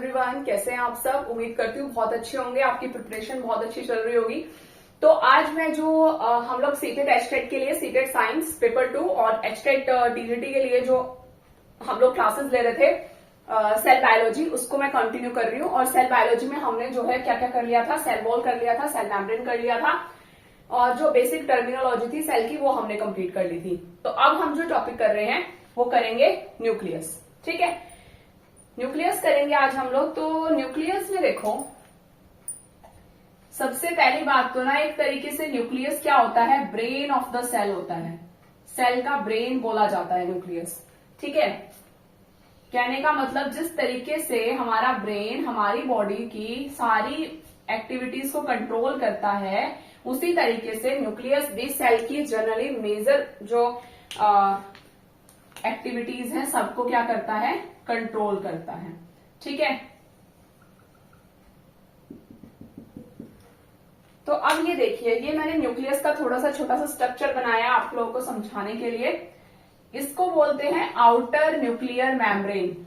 Everyone, कैसे हैं आप सब। उम्मीद करती हूँ बहुत अच्छे होंगे, आपकी प्रिपरेशन बहुत अच्छी चल रही होगी। तो आज मैं जो हम लोग सीटेट एचटेट के लिए सीटेट साइंस पेपर 2 और एचटेट डीजीटी के लिए जो हम लोग क्लासेस ले रहे थे सेल बायोलॉजी, उसको मैं कंटिन्यू कर रही हूँ। और सेल बायोलॉजी में हमने जो है क्या क्या कर लिया था, सेल वॉल कर लिया था, सेल मेम्ब्रेन कर लिया था, और जो बेसिक टर्मिनोलॉजी थी सेल की वो हमने कंप्लीट कर ली थी। तो अब हम जो टॉपिक कर रहे हैं वो करेंगे न्यूक्लियस। ठीक है, न्यूक्लियस करेंगे आज हम लोग। तो न्यूक्लियस में देखो, सबसे पहली बात तो ना, एक तरीके से न्यूक्लियस क्या होता है, ब्रेन ऑफ द सेल होता है। सेल का ब्रेन बोला जाता है न्यूक्लियस। ठीक है, कहने का मतलब जिस तरीके से हमारा ब्रेन हमारी बॉडी की सारी एक्टिविटीज को कंट्रोल करता है, उसी तरीके से न्यूक्लियस भी सेल की जनरली मेजर जो एक्टिविटीज हैं सबको क्या करता है, कंट्रोल करता है। ठीक है, तो अब ये देखिए, ये मैंने न्यूक्लियस का थोड़ा सा छोटा सा स्ट्रक्चर बनाया आप लोगों को समझाने के लिए। इसको बोलते हैं outer nuclear membrane,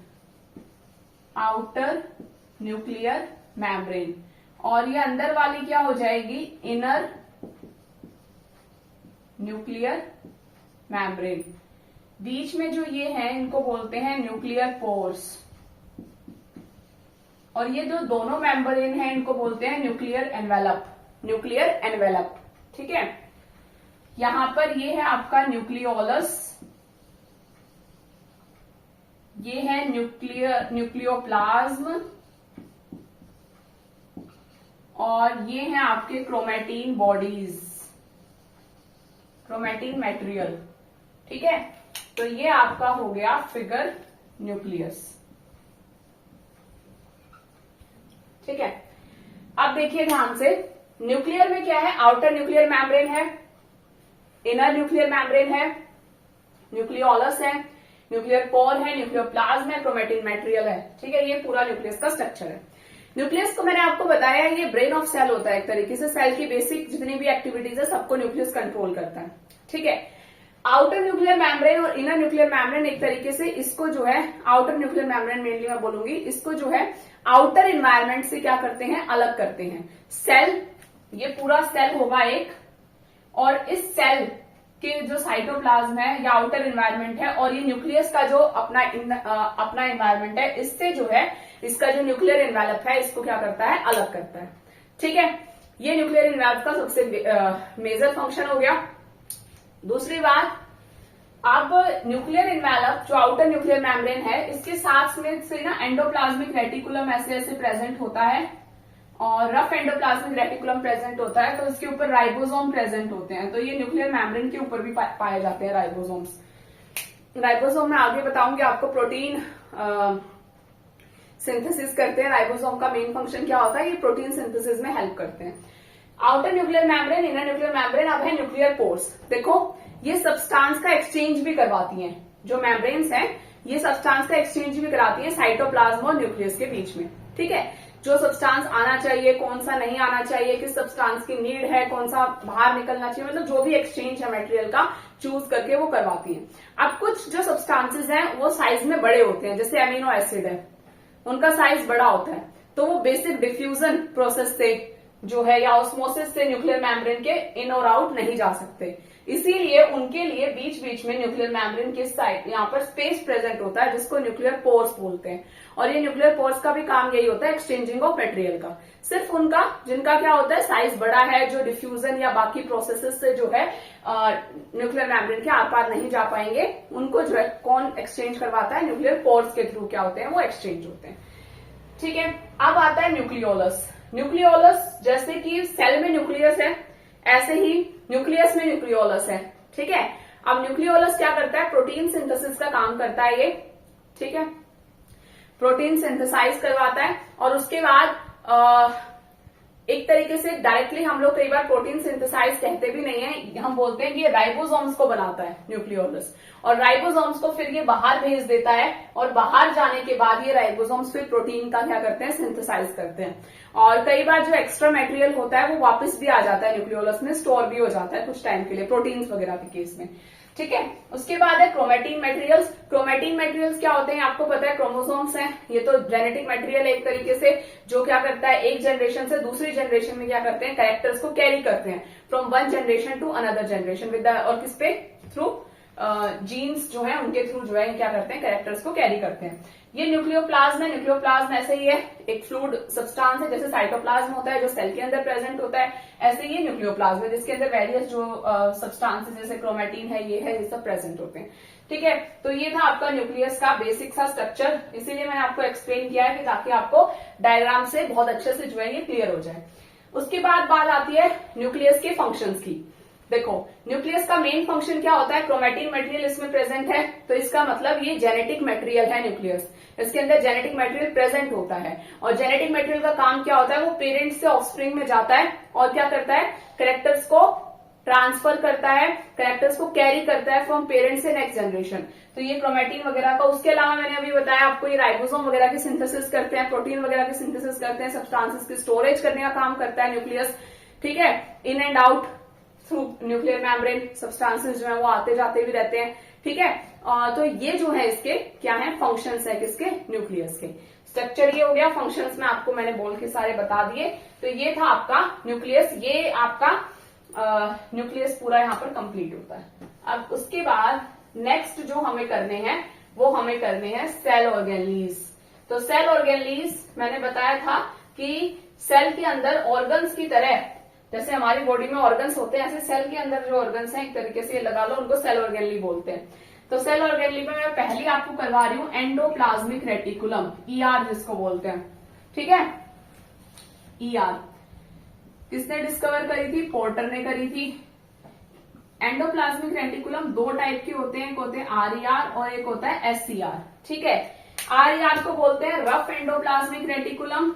outer nuclear membrane. और ये अंदर वाली क्या हो जाएगी, इनर न्यूक्लियर मैम्ब्रेन। बीच में जो ये है इनको बोलते हैं न्यूक्लियर पोर्स, और ये जो दोनों मेम्ब्रेन है इनको बोलते हैं न्यूक्लियर एनवेलप, न्यूक्लियर एनवेलप। ठीक है, यहां पर ये है आपका न्यूक्लियोलस, ये है न्यूक्लियोप्लाज्म, और ये है आपके क्रोमेटीन बॉडीज, क्रोमेटीन मटेरियल। ठीक है, तो ये आपका हो गया फिगर न्यूक्लियस। ठीक है, अब देखिए ध्यान से, न्यूक्लियर में क्या है, आउटर न्यूक्लियर मैम्ब्रेन है, इनर न्यूक्लियर मैम्ब्रेन है, न्यूक्लियोलस है, न्यूक्लियर पोर है, न्यूक्लियोप्लाज्म है, क्रोमेटिन मटेरियल है। ठीक है, ये पूरा न्यूक्लियस का स्ट्रक्चर है। न्यूक्लियस को मैंने आपको बताया ये ब्रेन ऑफ सेल होता है। एक तरीके से सेल की बेसिक जितनी भी एक्टिविटीज है सबको न्यूक्लियस कंट्रोल करता है। ठीक है, आउटर न्यूक्लियर मैम्ब्रेन और इनर न्यूक्लियर मैम्ब्रेन एक तरीके से इसको जो है, आउटर न्यूक्लियर मैम्ब्रेन मेनली मैं बोलूंगी, इसको जो है आउटर एनवायरमेंट से क्या करते हैं, अलग करते हैं। सेल, ये पूरा सेल होगा एक, और इस सेल के जो साइटोप्लाज्म है या आउटर एनवायरमेंट है, और ये न्यूक्लियस का जो अपना एनवायरमेंट है, इससे जो है इसका जो न्यूक्लियर एनवेलप है इसको क्या करता है, अलग करता है। ठीक है, ये न्यूक्लियर एनवेलप का सबसे मेजर फंक्शन हो गया। दूसरी बात, अब न्यूक्लियर एनवेलप जो आउटर न्यूक्लियर मैम्ब्रेन है, इसके साथ में से ना एंडोप्लाज्मिक रेटिकुलम ऐसे ऐसे प्रेजेंट होता है, और रफ एंडोप्लाज्मिक रेटिकुलम प्रेजेंट होता है, तो इसके ऊपर राइबोसोम प्रेजेंट होते हैं। तो ये न्यूक्लियर मैम्ब्रेन के ऊपर भी पाए जाते हैं राइबोसोम्स। राइबोसोम में आगे बताऊंगी आपको, प्रोटीन सिंथेसिस करते हैं। राइबोसोम का मेन फंक्शन क्या होता है, ये प्रोटीन सिंथेसिस में हेल्प करते हैं। Outer nuclear membrane, inner nuclear membrane, अब है न्यूक्लियर पोर्स। देखो, ये सब्सटेंस का एक्सचेंज भी करवाती हैं, जो मैम्ब्रेन्स हैं ये सब्सटेंस का एक्सचेंज भी कराती है साइटोप्लाज्म और न्यूक्लियस के बीच में। ठीक है, जो सब्सटेंस आना चाहिए, कौन सा नहीं आना चाहिए, किस सब्सटेंस की नीड है, कौन सा बाहर निकलना चाहिए, मतलब जो भी एक्सचेंज है मटेरियल का चूज करके वो करवाती है। अब कुछ जो सब्सटेंसेस हैं वो साइज में बड़े होते हैं, जैसे अमीनो एसिड है, उनका साइज बड़ा होता है, तो वो बेसिक डिफ्यूजन प्रोसेस से जो है या ऑस्मोसिस से न्यूक्लियर मैम्ब्रेन के इन और आउट नहीं जा सकते। इसीलिए उनके लिए बीच बीच में न्यूक्लियर मैम्ब्रेन के साइड यहाँ पर स्पेस प्रेजेंट होता है, जिसको न्यूक्लियर पोर्स बोलते हैं। और ये न्यूक्लियर पोर्स का भी काम यही होता है, एक्सचेंजिंग ऑफ मटेरियल का। सिर्फ उनका, जिनका क्या होता है, साइज बड़ा है, जो डिफ्यूजन या बाकी प्रोसेसेस से जो है न्यूक्लियर मैम्ब्रेन के आर पार नहीं जा पाएंगे, उनको जो है कौन एक्सचेंज करवाता है, न्यूक्लियर पोर्स के थ्रू क्या होते हैं, वो एक्सचेंज होते हैं। ठीक है, अब आता है न्यूक्लियोलस। न्यूक्लियोलस जैसे कि सेल में न्यूक्लियस है, ऐसे ही न्यूक्लियस में न्यूक्लियोलस है। ठीक है, अब न्यूक्लियोलस क्या करता है, प्रोटीन सिंथेसिस का काम करता है ये। ठीक है, प्रोटीन सिंथेसाइज करवाता है, और उसके बाद एक तरीके से डायरेक्टली हम लोग कई बार प्रोटीन सिंथेसाइज कहते भी नहीं है, हम बोलते हैं कि ये राइबोसोम्स को बनाता है न्यूक्लियोलस, और राइबोसोम्स को फिर ये बाहर भेज देता है, और बाहर जाने के बाद ये राइबोसोम्स फिर प्रोटीन का क्या करते हैं, सिंथेसाइज करते हैं। और कई बार जो एक्स्ट्रा मटेरियल होता है वो वापस भी आ जाता है न्यूक्लियोलस में, स्टोर भी हो जाता है कुछ टाइम के लिए, प्रोटीन्स वगैरह के केस में। ठीक है। उसके बाद है क्रोमेटिन मटेरियल्स। क्रोमेटिन मटेरियल्स क्या होते हैं आपको पता है, क्रोमोसोम्स हैं। ये तो जेनेटिक मटेरियल है एक तरीके से, जो क्या करता है एक जनरेशन से दूसरी जनरेशन में क्या करते हैं, कैरेक्टर्स को कैरी करते हैं from one generation to another generation with और किस पे, थ्रू जीन्स जो है उनके थ्रू जो है क्या करते हैं, कैरेक्टर्स को कैरी करते हैं। ये न्यूक्लियोप्लाज्म है। न्यूक्लियोप्लाज्म ऐसे ही है, एक फ्लूइड सब्सटेंस है, जैसे साइटोप्लाज्म होता है जो सेल के अंदर प्रेजेंट होता है, ऐसे ही न्यूक्लियोप्लाज्म है जिसके अंदर वेरियस जो सब्सटेंसेस जैसे क्रोमेटिन है, ये सब प्रेजेंट होते हैं। ठीक है, तो ये था आपका न्यूक्लियस का बेसिक सा स्ट्रक्चर, इसीलिए मैंने आपको एक्सप्लेन किया है कि ताकि आपको डायग्राम से बहुत अच्छे से जो है ये क्लियर हो जाए। उसके बाद बात आती है न्यूक्लियस के फंक्शंस की। देखो, न्यूक्लियस का मेन फंक्शन क्या होता है, क्रोमेटिन मटेरियल इसमें प्रेजेंट है, तो इसका मतलब ये जेनेटिक मटेरियल है न्यूक्लियस, इसके अंदर जेनेटिक मटेरियल प्रेजेंट होता है। और जेनेटिक मटेरियल का काम क्या होता है, वो पेरेंट्स से ऑफस्प्रिंग में जाता है और क्या करता है, कैरेक्टर्स को ट्रांसफर करता है, कैरेक्टर्स को कैरी करता है फ्रॉम पेरेंट्स से नेक्स्ट जनरेशन। तो ये क्रोमेटिन वगैरह का, उसके अलावा मैंने अभी बताया आपको ये राइबोसोम वगैरह की सिंथेसिस करते हैं, प्रोटीन वगैरह की सिंथेसिस करते हैं, सब्सटेंसेस की स्टोरेज करने का काम करता है न्यूक्लियस। ठीक है, in and out through nuclear membrane substances जो है वो आते जाते भी रहते हैं। ठीक है, तो ये जो है इसके क्या है, फंक्शंस है किसके, न्यूक्लियस के। स्ट्रक्चर ये हो गया, फंक्शंस में आपको मैंने बोल के सारे बता दिए। तो ये था आपका न्यूक्लियस, ये आपका न्यूक्लियस पूरा यहाँ पर कंप्लीट होता है। अब उसके बाद नेक्स्ट जो हमें करने हैं वो हमें करने हैं सेल ऑर्गेनलीज। तो सेल ऑर्गेनलीज मैंने बताया था कि सेल के अंदर ऑर्गन्स की तरह, जैसे हमारी बॉडी में ऑर्गन्स होते हैं, ऐसे सेल के अंदर जो ऑर्गन्स हैं एक तरीके से लगा लो, उनको सेल ऑर्गेनली बोलते हैं। तो सेल ऑर्गेनली में मैं पहले आपको करवा रही हूं एंडोप्लाज्मिक रेटिकुलम, ईआर जिसको बोलते हैं। ठीक है, ईआर किसने डिस्कवर करी थी, पोर्टर ने करी थी। एंडोप्लाज्मिक रेटिकुलम दो टाइप के होते हैं, एक होते हैं आरईआर और एक होता है एससीआर। ठीक है, आरईआर को बोलते हैं रफ एंडोप्लाज्मिक रेटिकुलम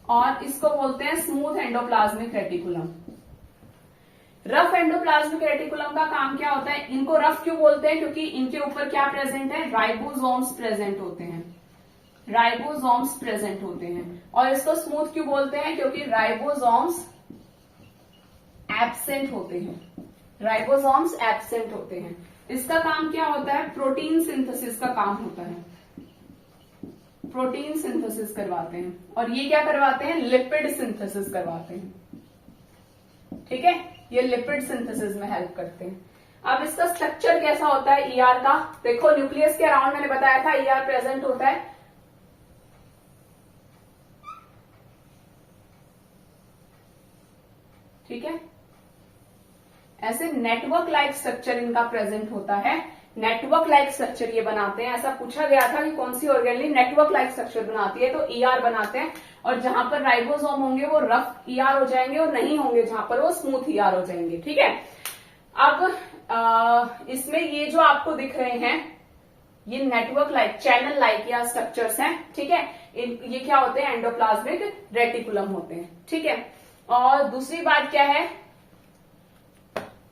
और इसको बोलते हैं smooth endoplasmic reticulum. Rough endoplasmic reticulum का काम क्या होता है, इनको रफ क्यों बोलते हैं, क्योंकि इनके ऊपर क्या प्रेजेंट है, राइबोसोम्स प्रेजेंट होते हैं, राइबोसोम्स प्रेजेंट होते हैं। और इसको स्मूथ क्यों बोलते हैं, क्योंकि राइबोसोम्स एब्सेंट होते हैं, राइबोसोम्स एब्सेंट होते हैं। इसका काम क्या होता है, प्रोटीन सिंथेसिस का काम होता है, प्रोटीन सिंथेसिस करवाते हैं। और ये क्या करवाते हैं, लिपिड सिंथेसिस करवाते हैं। ठीक है, ये लिपिड सिंथेसिस में हेल्प करते हैं। अब इसका स्ट्रक्चर कैसा होता है ईआर का, देखो न्यूक्लियस के अराउंड मैंने बताया था ईआर प्रेजेंट होता है। ठीक है, ऐसे नेटवर्क लाइक स्ट्रक्चर इनका प्रेजेंट होता है, नेटवर्क लाइक स्ट्रक्चर ये बनाते हैं। ऐसा पूछा गया था कि कौन सी ऑर्गेनली नेटवर्क लाइक स्ट्रक्चर बनाती है, तो ईआर बनाते हैं। और जहां पर राइबोसोम होंगे वो रफ ईआर हो जाएंगे और नहीं होंगे जहां पर वो स्मूथ ईआर हो जाएंगे। ठीक है, अब इसमें ये जो आपको दिख रहे हैं ये नेटवर्क लाइक, चैनल लाइक या स्ट्रक्चर्स हैं। ठीक है, ये क्या होते हैं, एंडोप्लाज्मिक रेटिकुलम होते हैं। ठीक है, और दूसरी बात क्या है,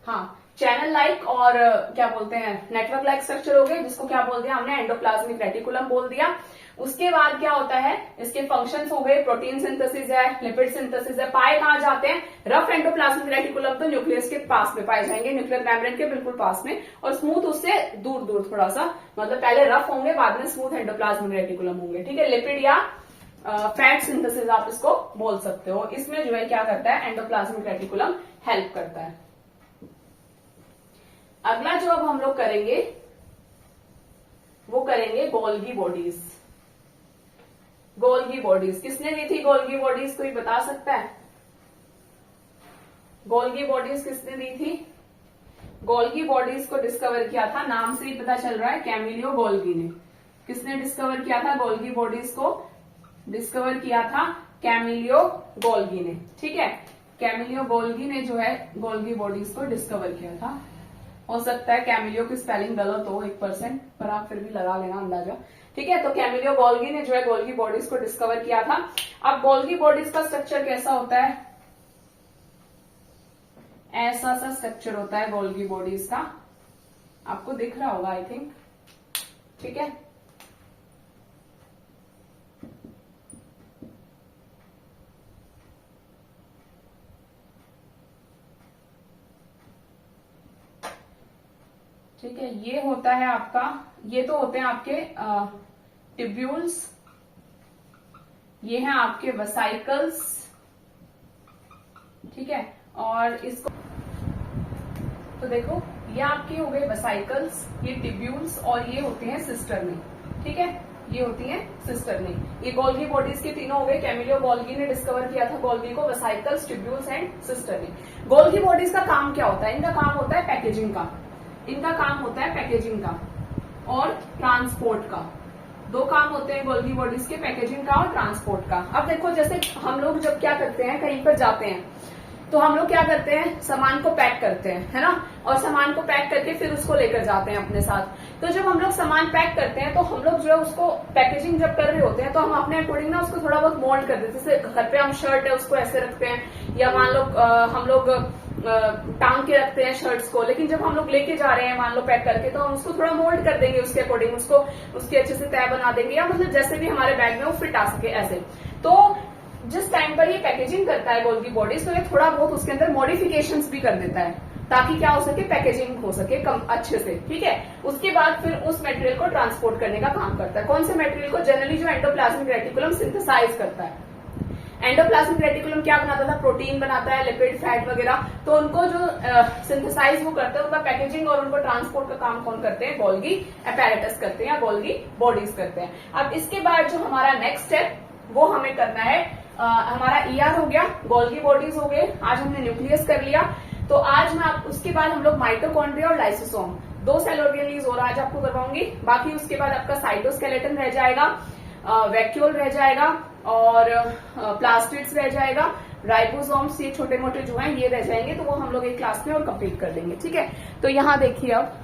हाँ चैनल लाइक और क्या बोलते हैं, नेटवर्क लाइक स्ट्रक्चर हो गए, जिसको क्या बोल दिया हमने, एंडोप्लाज्मिक रेटिकुलम बोल दिया। उसके बाद क्या होता है, इसके फंक्शंस हो गए, प्रोटीन सिंथेसिस है, लिपिड सिंथेसिस है। पाए कहां जाते हैं, रफ एंडोप्लाज्मिक रेटिकुलम तो न्यूक्लियस के पास में पाए जाएंगे, न्यूक्लियर मेम्ब्रेन के बिल्कुल पास में, और स्मूथ उससे दूर दूर थोड़ा सा, मतलब पहले रफ होंगे बाद में स्मूथ एंडोप्लाज्मिक रेटिकुलम होंगे। ठीक है, लिपिड या फैट सिंथेसिस आप इसको बोल सकते हो। इसमें जो है क्या करता है, एंडोप्लाज्मिक रेटिकुलम हेल्प करता है। अगला जो अब हम लोग करेंगे वो करेंगे गोल्गी बॉडीज। गोल्गी बॉडीज किसने दी थी, गोल्गी बॉडीज कोई बता सकता है, गोल्गी बॉडीज किसने दी थी। गोल्गी बॉडीज को डिस्कवर किया था, नाम से ही पता चल रहा है, कैमिलियो गोल्गी ने। किसने डिस्कवर किया था, गोल्गी बॉडीज को डिस्कवर किया था कैमिलियो गोल्गी ने। ठीक है, कैमिलियो गोल्गी ने जो है गोल्गी बॉडीज को डिस्कवर किया था। हो सकता है कैमिलियो की स्पेलिंग गलत हो 1%, पर आप फिर भी लगा लेना अंदाजा। ठीक है, तो कैमिलियो गोल्गी ने जो है गोल्गी बॉडीज को डिस्कवर किया था। अब गोल्गी बॉडीज का स्ट्रक्चर कैसा होता है, ऐसा सा स्ट्रक्चर होता है गोल्गी बॉडीज का, आपको दिख रहा होगा आई थिंक। ठीक है, ठीक है, ये होता है आपका, ये तो होते हैं आपके टिब्यूल्स, ये हैं आपके वेसाइकल्स, ठीक है। और इसको तो देखो, ये आपके हो गए वेसाइकल्स, ये टिब्यूल्स, और ये होते हैं सिस्टर्नी, ठीक है, ये होती हैं सिस्टर्नी। ये गोल्गी बॉडीज के तीनों हो गए, कैमिलियो गोल्गी ने डिस्कवर किया था गोल्गी को, vesicles, tubules and cisternae. Golgi bodies का काम क्या होता है? इनका काम होता है पैकेजिंग का, इनका काम होता है पैकेजिंग का और ट्रांसपोर्ट का। दो काम होते हैं गोल्गी बॉडीज के, पैकेजिंग का और ट्रांसपोर्ट का। अब देखो, जैसे हम लोग जब क्या करते हैं, कहीं पर जाते हैं तो हम लोग क्या करते हैं, सामान को पैक करते हैं, है ना, और सामान को पैक करके फिर उसको लेकर जाते हैं अपने साथ। तो जब हम लोग सामान पैक करते हैं तो हम लोग जो है उसको पैकेजिंग जब कर रहे होते हैं तो हम अपने अकॉर्डिंग ना उसको थोड़ा बहुत मोल्ड कर देते हैं। जैसे घर पे हम शर्ट है उसको ऐसे रखते हैं, या मान लो हम लोग टांग के रखते हैं शर्ट्स को, लेकिन जब हम लोग लेके जा रहे हैं मान लो पैक करके, तो हम उसको थोड़ा मोल्ड कर देंगे उसके अकॉर्डिंग, उसको उसकी अच्छे से तय बना देंगे, या मतलब जैसे भी हमारे बैग में वो फिट आ सके ऐसे। तो जिस टाइम पर ये पैकेजिंग करता है गोल्गी बॉडीज, तो ये थोड़ा बहुत उसके अंदर मॉडिफिकेशंस भी कर देता है ताकि क्या हो सके, पैकेजिंग हो सके कम अच्छे से, ठीक है। उसके बाद फिर उस मटेरियल को ट्रांसपोर्ट करने का काम करता है। कौन से मटेरियल को? जनरली जो एंडोप्लाज्मिक रेटिकुलम सिंथेसाइज करता है। एंडोप्लाज्मिक रेटिकुलम क्या बनाता था? प्रोटीन बनाता है, लिपिड, फैट वगैरह। तो उनको जो सिंथेसाइज वो करते हैं, उनका पैकेजिंग और उनको ट्रांसपोर्ट का काम कौन करते हैं? गोल्गी अपैरेटस करते हैं या गोल्गी बॉडीज करते हैं। अब इसके बाद जो हमारा नेक्स्ट स्टेप वो हमें करना है, हमारा ईआर हो गया, गोल्गी बॉडीज हो गए, आज हमने न्यूक्लियस कर लिया। तो आज मैं उसके बाद हम लोग माइटोकॉन्ड्रिया और लाइसोसोम, दो सेल ऑर्गेनेलीज और आज आपको करवाऊंगी। बाकी उसके बाद आपका साइटोस्केलेटन रह जाएगा, वैक्यूल रह जाएगा और प्लास्टिड्स रह जाएगा, राइबोसोम्स ये छोटे मोटे जो हैं ये रह जाएंगे। तो वो हम लोग एक क्लास में और कंप्लीट कर देंगे, ठीक है। तो यहाँ देखिए अब